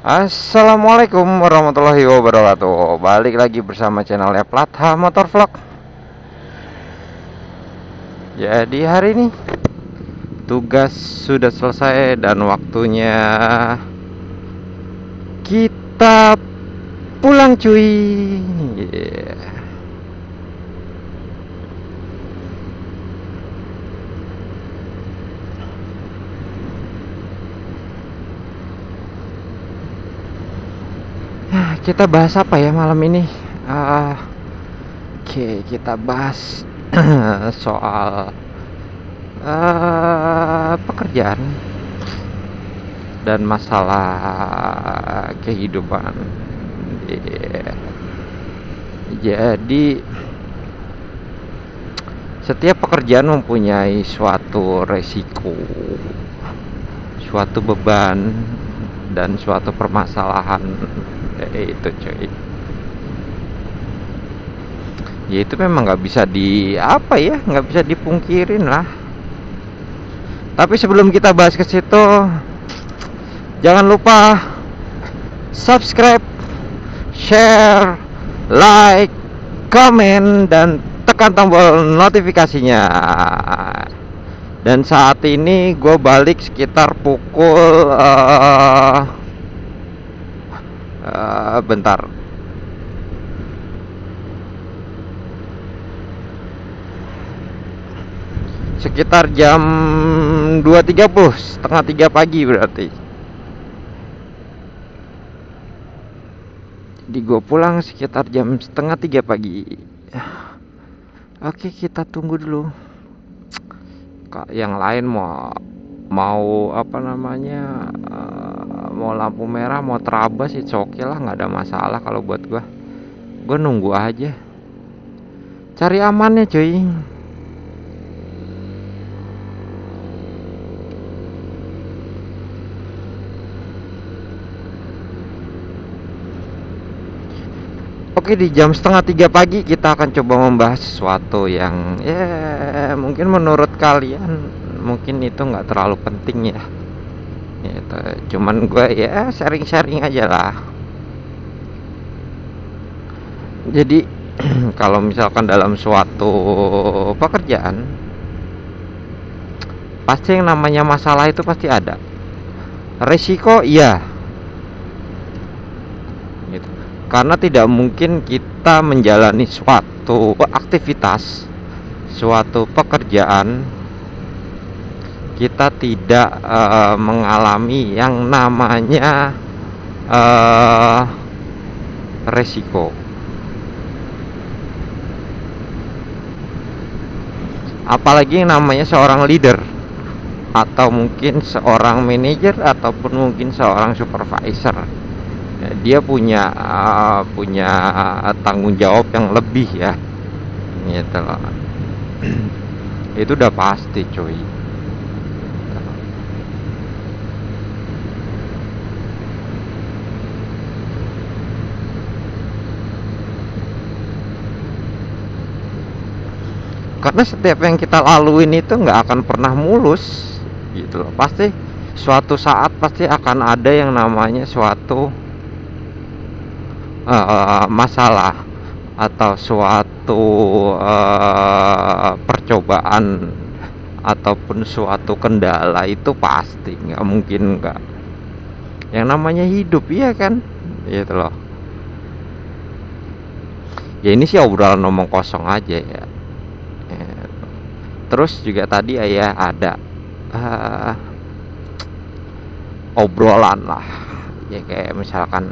Assalamualaikum warahmatullahi wabarakatuh. Balik lagi bersama channelnya Platha Motor Vlog. Jadi hari ini tugas sudah selesai dan waktunya kita pulang cuy. Yeah. Kita bahas apa ya malam ini? Oke, kita bahas soal pekerjaan dan masalah kehidupan. Yeah. Jadi setiap pekerjaan mempunyai suatu resiko, suatu beban, dan suatu permasalahan. Itu cuy, ya itu memang nggak bisa nggak bisa dipungkirin lah. Tapi sebelum kita bahas ke situ, jangan lupa subscribe, share, like, komen, dan tekan tombol notifikasinya. Dan saat ini gue balik sekitar pukul bentar. Sekitar jam 2.30, setengah 3 pagi berarti. Jadi gue pulang sekitar jam setengah 3 pagi. Oke, kita tunggu dulu. Yang lain mau apa namanya, mau lampu merah, mau terabas, itu oke lah, nggak ada masalah. Kalau buat gue nunggu aja, cari amannya cuy. Oke, di jam setengah 3 pagi kita akan coba membahas sesuatu yang ya mungkin menurut kalian mungkin itu nggak terlalu penting ya. Gitu. Cuman gue ya sharing-sharing aja lah. Jadi kalau misalkan dalam suatu pekerjaan, pasti yang namanya masalah itu pasti ada. Resiko iya. Gitu. Karena tidak mungkin kita menjalani suatu aktivitas, suatu pekerjaan, kita tidak mengalami yang namanya resiko. Apalagi yang namanya seorang leader, atau mungkin seorang manajer, ataupun mungkin seorang supervisor. Ya, dia punya tanggung jawab yang lebih ya, gitu loh. Itu udah pasti cuy. Karena setiap yang kita laluin itu nggak akan pernah mulus, gitu loh. Pasti suatu saat pasti akan ada yang namanya suatu masalah atau suatu percobaan ataupun suatu kendala. Itu pasti nggak mungkin nggak. Yang namanya hidup, iya kan, gitu loh. Ya ini sih obrolan ngomong kosong aja ya. Terus juga tadi ya ada obrolan lah ya, kayak misalkan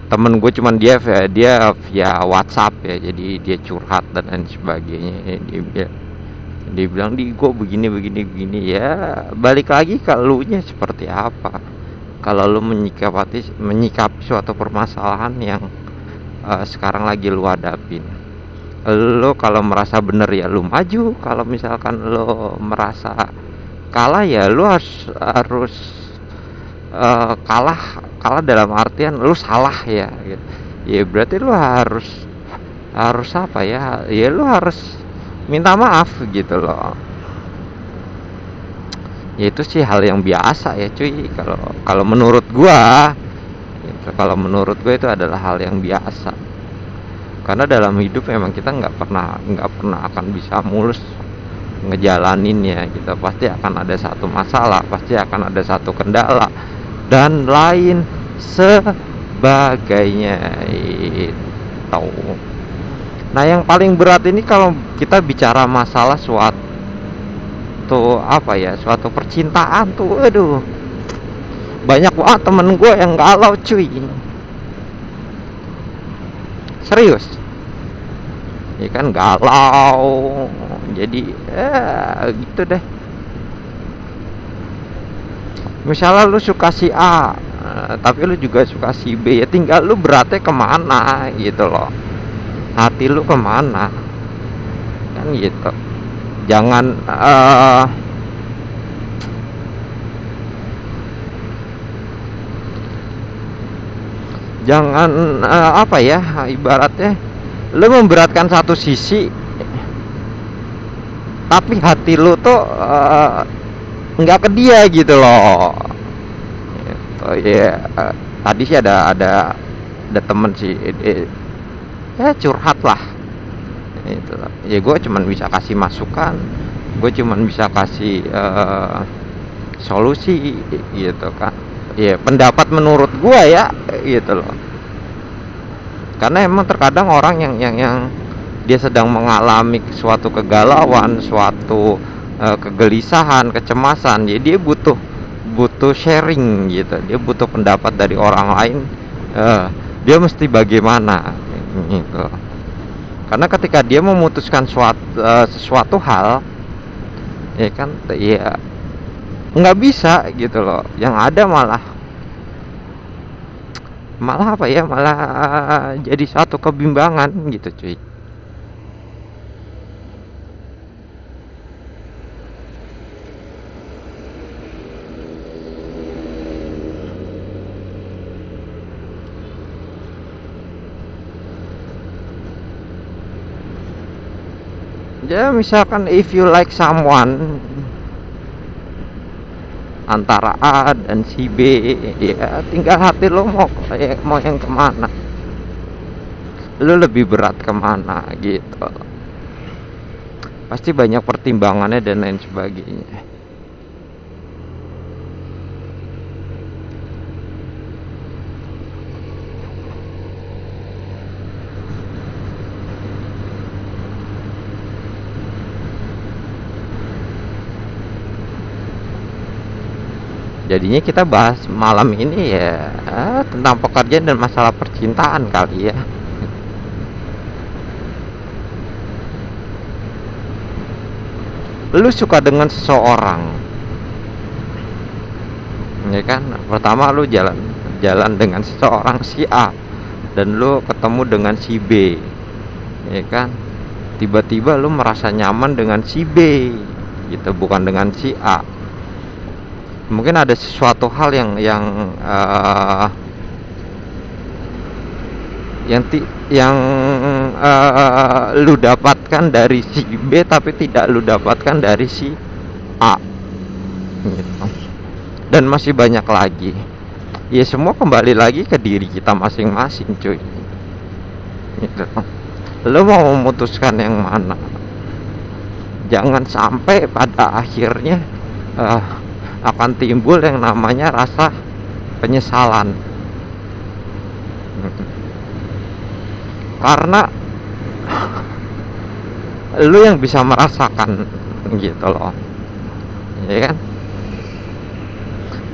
temen gue, cuman dia via WhatsApp ya, jadi dia curhat dan lain sebagainya. Dia bilang di gue begini ya, balik lagi ke elunya seperti apa. Kalau lu menyikapi suatu permasalahan yang sekarang lagi lu hadapin, lo kalau merasa bener ya lu maju. Kalau misalkan lo merasa kalah ya lu harus kalah dalam artian lu salah ya gitu. Ya berarti lu harus apa ya, ya lu harus minta maaf gitu loh. Ya itu sih hal yang biasa ya cuy, kalau kalau menurut gua gitu. Kalau menurut gua itu adalah hal yang biasa, karena dalam hidup memang kita nggak pernah akan bisa mulus ngejalaninnya. Kita pasti akan ada satu masalah, pasti akan ada satu kendala dan lain sebagainya itu. Nah yang paling berat ini kalau kita bicara masalah suatu percintaan tuh, aduh, banyak banget temen gue yang galau cuy, serius. Ya kan galau, jadi gitu deh. Misalnya lu suka si A, tapi lu juga suka si B, ya tinggal lu beratnya kemana gitu loh, hati lu kemana kan gitu. Jangan apa ya, ibaratnya lu memberatkan satu sisi tapi hati lu tuh nggak ke dia gitu loh gitu ya. Tadi sih ada temen sih, ya curhat lah itu. Ya gue cuman bisa kasih masukan, gue cuman bisa kasih solusi gitu kan. Ya pendapat menurut gue ya gitu loh, karena emang terkadang orang yang dia sedang mengalami suatu kegalauan, suatu kegelisahan, kecemasan, jadi dia butuh sharing gitu, dia butuh pendapat dari orang lain, dia mesti bagaimana gitu. Karena ketika dia memutuskan sesuatu hal, ya kan, ya nggak bisa gitu loh. Yang ada malah apa ya, malah jadi satu kebimbangan gitu cuy. Ya misalkan if you like someone antara A dan si B, ya tinggal hati lo mau yang kemana, lo lebih berat kemana gitu. Pasti banyak pertimbangannya dan lain sebagainya. Jadinya kita bahas malam ini ya tentang pekerjaan dan masalah percintaan kali ya. Lu suka dengan seseorang, ya kan? Pertama lu jalan dengan seseorang si A, dan lu ketemu dengan si B, ya kan? Tiba-tiba lu merasa nyaman dengan si B gitu, bukan dengan si A. Mungkin ada sesuatu hal yang lu dapatkan dari si B tapi tidak lu dapatkan dari si A gitu. Dan masih banyak lagi. Ya semua kembali lagi ke diri kita masing-masing cuy gitu. Lu mau memutuskan yang mana? Jangan sampai pada akhirnya akan timbul yang namanya rasa penyesalan, karena lu yang bisa merasakan gitu loh, ya kan?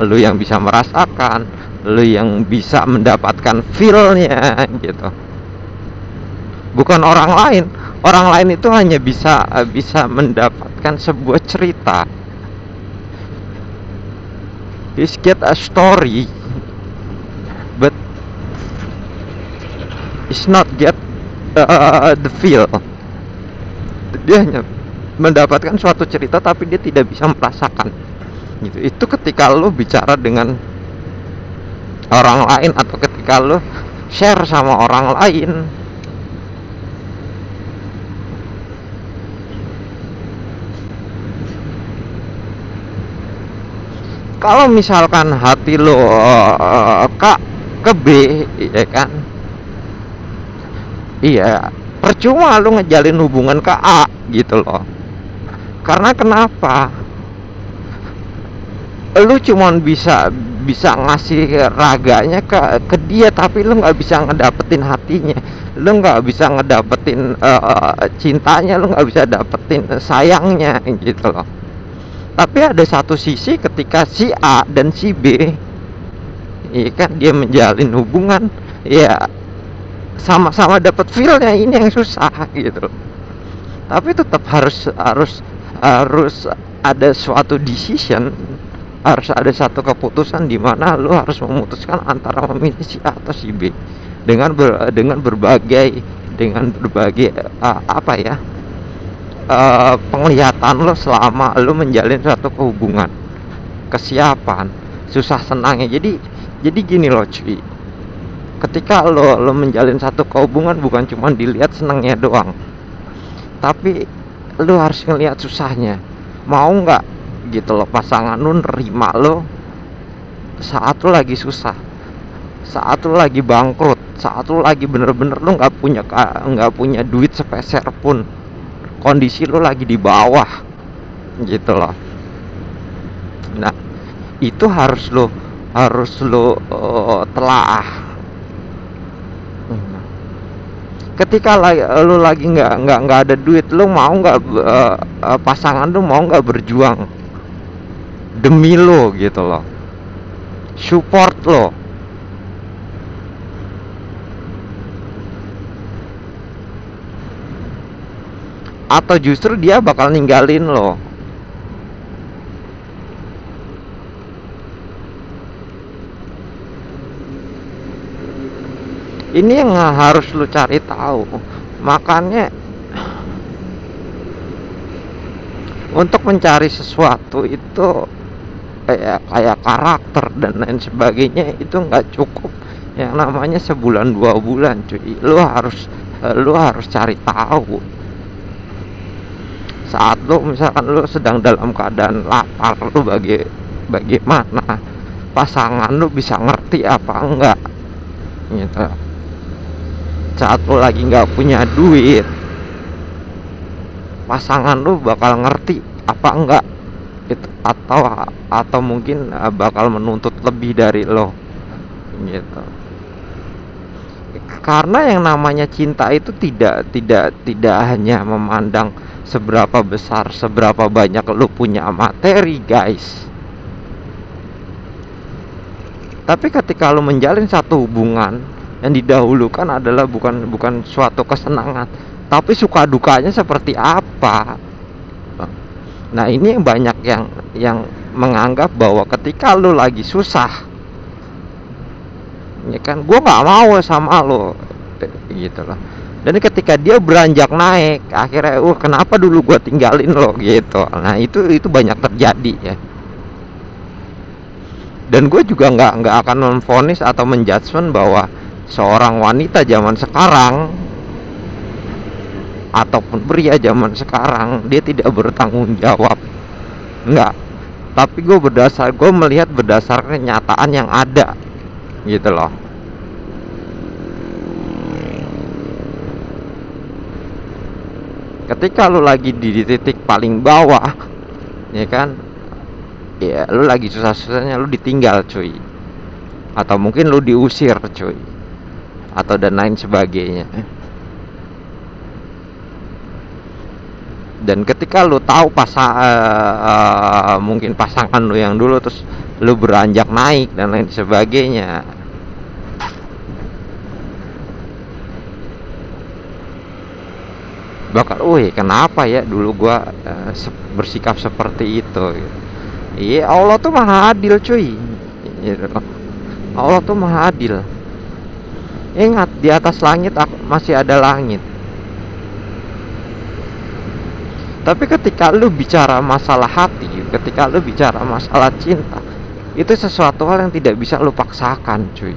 Lu yang bisa merasakan, lu yang bisa mendapatkan feel-nya gitu, bukan orang lain. Orang lain itu hanya bisa mendapatkan sebuah cerita. He's get a story, but it's not get the feel. Dia hanya mendapatkan suatu cerita, tapi dia tidak bisa merasakan. Gitu. Itu ketika lo bicara dengan orang lain atau ketika lo share sama orang lain. Kalau misalkan hati lo ke B, ya kan, iya, percuma lo ngejalin hubungan ke A gitu loh. Karena kenapa? Lu cuman bisa bisa ngasih raganya ke dia, tapi lu nggak bisa ngedapetin hatinya, lu nggak bisa ngedapetin cintanya, lu nggak bisa dapetin sayangnya gitu loh. Tapi ada satu sisi ketika si A dan si B, iya kan, dia menjalin hubungan, ya sama-sama dapat feelnya, ini yang susah gitu loh. Tapi tetap harus ada suatu decision, harus ada satu keputusan di mana lo harus memutuskan antara memilih si A atau si B dengan berbagai apa ya, penglihatan lo selama lo menjalin suatu hubungan, kesiapan, susah senangnya. Jadi gini loh cuy, ketika lo menjalin satu hubungan bukan cuma dilihat senangnya doang, tapi lo harus ngelihat susahnya. Mau nggak gitu loh pasangan lo nerima lo saat lo lagi susah, saat lo lagi bangkrut, saat lo lagi bener-bener lo nggak punya duit sepeser pun, kondisi lo lagi di bawah gitu loh. Nah, itu harus lo telaah. Ketika lo lagi nggak ada duit, lo mau nggak pasangan lo mau nggak berjuang demi lo gitu loh, support lo, atau justru dia bakal ninggalin lo? Ini yang harus lo cari tahu. Makanya untuk mencari sesuatu itu kayak karakter dan lain sebagainya, itu nggak cukup yang namanya sebulan 2 bulan cuy. Lo harus cari tahu. Saat lo misalkan lo sedang dalam keadaan lapar, lo bagaimana pasangan lo bisa ngerti apa enggak gitu. Saat lo lagi nggak punya duit, pasangan lo bakal ngerti apa enggak itu, atau mungkin bakal menuntut lebih dari lo gitu. Karena yang namanya cinta itu tidak hanya memandang seberapa besar, seberapa banyak lo punya materi guys, tapi ketika lo menjalin satu hubungan, yang didahulukan adalah bukan suatu kesenangan, tapi suka dukanya seperti apa. Nah, ini banyak yang menganggap bahwa ketika lo lagi susah, ya kan, gue nggak mau sama lo gitu loh. Dan ketika dia beranjak naik, akhirnya kenapa dulu gue tinggalin lo gitu. Nah, itu banyak terjadi ya. Dan gue juga nggak akan memvonis atau menjudgment bahwa seorang wanita zaman sekarang ataupun pria zaman sekarang dia tidak bertanggung jawab, enggak. Tapi gue melihat berdasarkan kenyataan yang ada gitu loh. Ketika lu lagi di titik paling bawah, ya kan, ya lu lagi susah-susahnya, lu ditinggal cuy, atau mungkin lu diusir cuy, atau dan lain sebagainya. Dan ketika lu tahu mungkin pasangan lu yang dulu terus lu beranjak naik dan lain sebagainya, bakal kenapa ya dulu gua bersikap seperti itu. Iya, Allah tuh maha adil cuy gitu. Allah tuh maha adil. Ingat, di atas langit masih ada langit. Tapi ketika lu bicara masalah hati, ketika lu bicara masalah cinta, itu sesuatu hal yang tidak bisa lu paksakan cuy.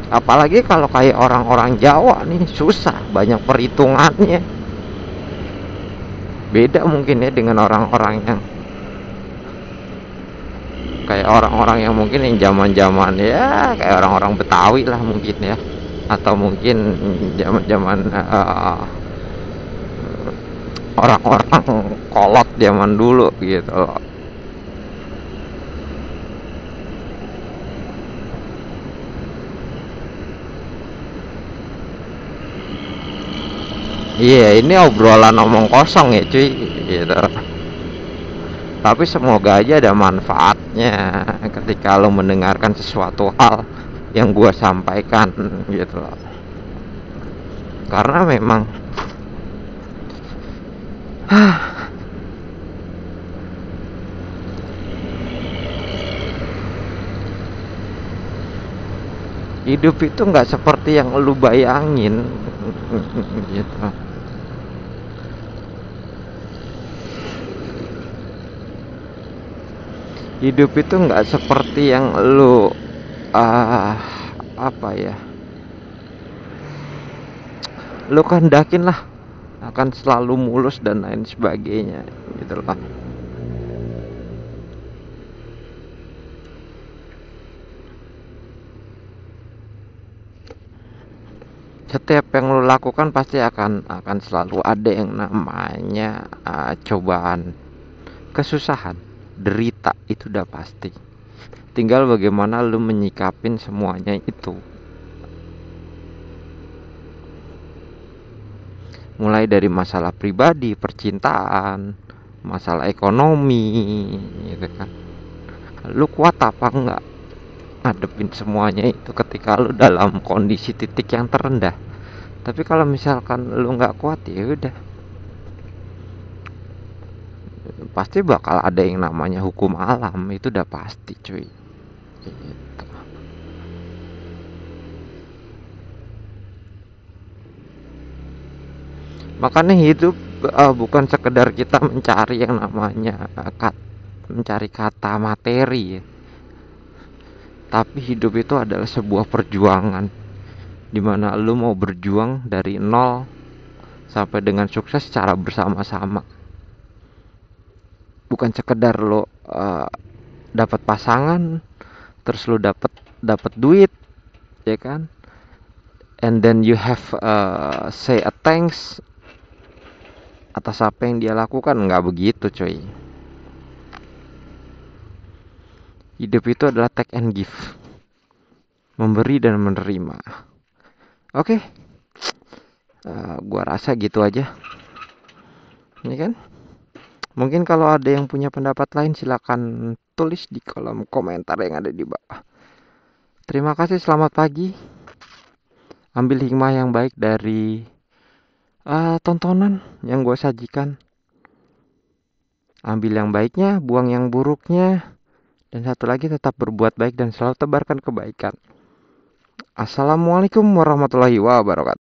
Apalagi kalau kayak orang-orang Jawa nih susah, banyak perhitungannya. Beda mungkin ya dengan orang-orang yang kayak orang-orang yang mungkin yang zaman-zaman ya kayak orang-orang Betawi lah mungkin ya, atau mungkin zaman-zaman orang-orang kolot zaman dulu gitu loh. Iya, ini obrolan omong kosong ya cuy gitu. Tapi semoga aja ada manfaatnya ketika lo mendengarkan sesuatu hal yang gua sampaikan gitu loh. Karena memang hidup itu nggak seperti yang lu bayangin gitu. Hidup itu nggak seperti yang lu apa ya, lu kehendakin lah akan selalu mulus dan lain sebagainya gitu loh. Setiap yang lo lakukan pasti akan selalu ada yang namanya cobaan, kesusahan, derita, itu udah pasti. Tinggal bagaimana lo menyikapin semuanya itu. Mulai dari masalah pribadi, percintaan, masalah ekonomi, gitu kan. Lo kuat apa enggak ngadepin semuanya itu ketika lu dalam kondisi titik yang terendah. Tapi kalau misalkan lu nggak kuat ya udah, pasti bakal ada yang namanya hukum alam, itu udah pasti cuy gitu. Makanya hidup bukan sekedar kita mencari yang namanya mencari kata materi ya. Tapi hidup itu adalah sebuah perjuangan dimana lu mau berjuang dari nol sampai dengan sukses secara bersama-sama. Bukan sekedar lo dapat pasangan, terus lo dapat duit, ya kan? And then you have say a thanks atas apa yang dia lakukan. Nggak begitu coy. Hidup itu adalah take and give, memberi dan menerima. Oke, gua rasa gitu aja, ini kan. Mungkin kalau ada yang punya pendapat lain silakan tulis di kolom komentar yang ada di bawah. Terima kasih, selamat pagi. Ambil hikmah yang baik dari tontonan yang gue sajikan. Ambil yang baiknya, buang yang buruknya. Dan satu lagi, tetap berbuat baik dan selalu tebarkan kebaikan. Assalamualaikum warahmatullahi wabarakatuh.